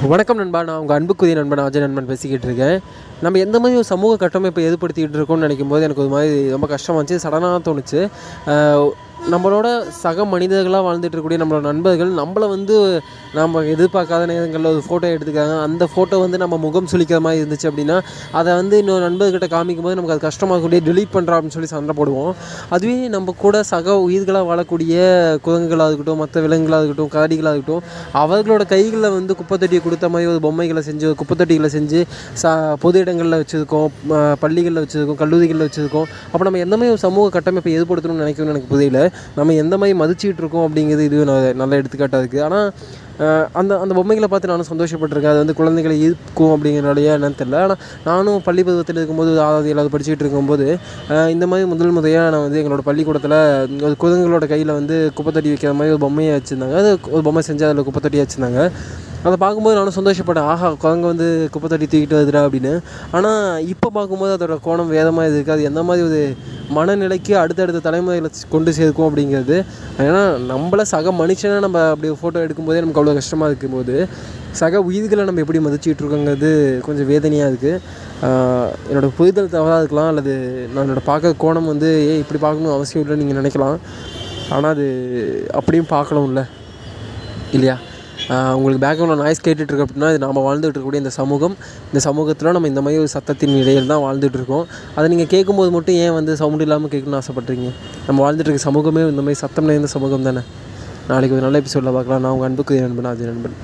வணக்கம் நண்பா. நான் உங்கள் அன்புக்குரிய நண்பன் அஜய் நண்பன் பேசிக்கிட்டு இருக்கேன். நம்ம எந்த மாதிரி ஒரு சமூக கட்டமைப்பை ஏற்படுத்திக்கிட்டு இருக்கோம்னு நினைக்கும் போது எனக்கு ஒரு மாதிரி ரொம்ப கஷ்டமாக இருந்துச்சு. சடனாக தோணுச்சு. நம்மளோட சக மனிதர்களாக வாழ்ந்துட்டு இருக்கக்கூடிய நம்மளோட நண்பர்கள் நம்மளை நம்ம எதிர்பார்க்காத நேரங்களில் ஒரு ஃபோட்டோ எடுத்துக்காங்க. அந்த ஃபோட்டோ நம்ம முகம் சுளிக்கிற மாதிரி இருந்துச்சு அப்படின்னா அதை இன்னொரு நண்பர்கிட்ட காமிக்கும் போது நமக்கு அது கஷ்டமாகக்கூடிய டெலீட் பண்ணுறோம் அப்படின்னு சொல்லி சண்டை போடுவோம். அதுவே நம்ம கூட சக உயிர்களாக வாழக்கூடிய குரங்குகளாக இருக்கட்டும், மற்ற விலங்குகளாக இருக்கட்டும், கரடிகளாக இருக்கட்டும், அவர்களோட கைகளில் குப்பைத்தொட்டியை கொடுத்த மாதிரி ஒரு பொம்மைகளை செஞ்சு குப்பைத்தொட்டிகளை செஞ்சு பொது இடங்களில் வச்சுருக்கோம், பள்ளிகளில் வச்சுருக்கோம், கல்லூரிகளில் வச்சுருக்கோம். அப்போ நம்ம எந்த மாதிரி ஒரு சமூக கட்டமைப்பை ஏற்படுத்தணும்னு நினைக்கணும்னு எனக்கு புரியல. நம்ம எந்த மாதிரி மதிச்சுக்கிட்டு இருக்கோம் அப்படிங்கிறது இது நல்ல எடுத்துக்காட்டாக இருக்குது. ஆனால் அந்த பொம்மைகளை பார்த்து நானும் சந்தோஷப்பட்டிருக்கேன். அது குழந்தைகளை ஈர்க்கும் அப்படிங்கிறனாலையா என்னன்னு தெரியல. ஆனால் நானும் பள்ளி பருவத்தில் இருக்கும்போது 6வது 7வது படிச்சுக்கிட்டு இருக்கும்போது இந்த மாதிரி முதல் முறையாக நான் எங்களோட பள்ளிக்கூடத்தில் ஒரு குழந்தைங்களோட கையில் குப்பைத்தொட்டி வைக்கிற மாதிரி ஒரு பொம்மையை வச்சுருந்தாங்க. அது ஒரு பொம்மை செஞ்சு அதில் குப்பைத்தொட்டி வச்சுருந்தாங்க. அதை பார்க்கும்போது நானும் சந்தோஷப்பட்டேன். ஆஹா, குரங்கு குப்பைத்தொட்டி தூக்கிட்டு வருதுடா அப்படின்னு. ஆனால் இப்போ பார்க்கும்போது அதோட கோணம் வேதமாக இருக்குது. அது எந்த மாதிரி ஒரு மனநிலைக்கு அடுத்தடுத்த தலைமுறையில் கொண்டு சேர்க்கும் அப்படிங்கிறது. ஏன்னா நம்மள சக மனுஷனை நம்ம அப்படி ஃபோட்டோ எடுக்கும்போதே நமக்கு அவ்வளோ கஷ்டமாக இருக்கும்போது சக உயிர்களை நம்ம எப்படி மதிச்சிக்கிட்டு இருக்கோங்கிறது கொஞ்சம் வேதனையாக இருக்குது. என்னோடய புரிதல் தவறாக இருக்கலாம், அல்லது நான் என்னோடய பார்க்க கோணம் இப்படி பார்க்கணும் அவசியம் இல்லைன்னு நீங்கள் நினைக்கலாம். ஆனால் அது அப்படியும் பார்க்கணும்ல, இல்லையா? உங்களுக்கு பேக்ரவுண்டில் நாய்ஸ் கேட்டுட்ருக்கு அப்படின்னா இது நம்ம வாழ்ந்துகிட்டு இருக்கக்கூடிய இந்த சமூகத்தில் நம்ம இந்த மாதிரி ஒரு சத்தத்தின் இடையில் தான் வாழ்ந்துகிட்ருக்கோம். அதை நீங்கள் கேட்கும்போது மட்டும் ஏன் சவுண்டு இல்லாமல் கேட்கணும்னு ஆசைப்பட்றீங்க? நம்ம வாழ்ந்துட்டு இருக்க சமூகமே இந்த மாதிரி சத்தம் நிறைந்த சமூகம் தானே. நாளைக்கு ஒரு நல்ல எபிசோடில் பார்க்கலாம். நான் உங்கள் அன்புக்குரிய நண்பன் அஜய் நண்பன்.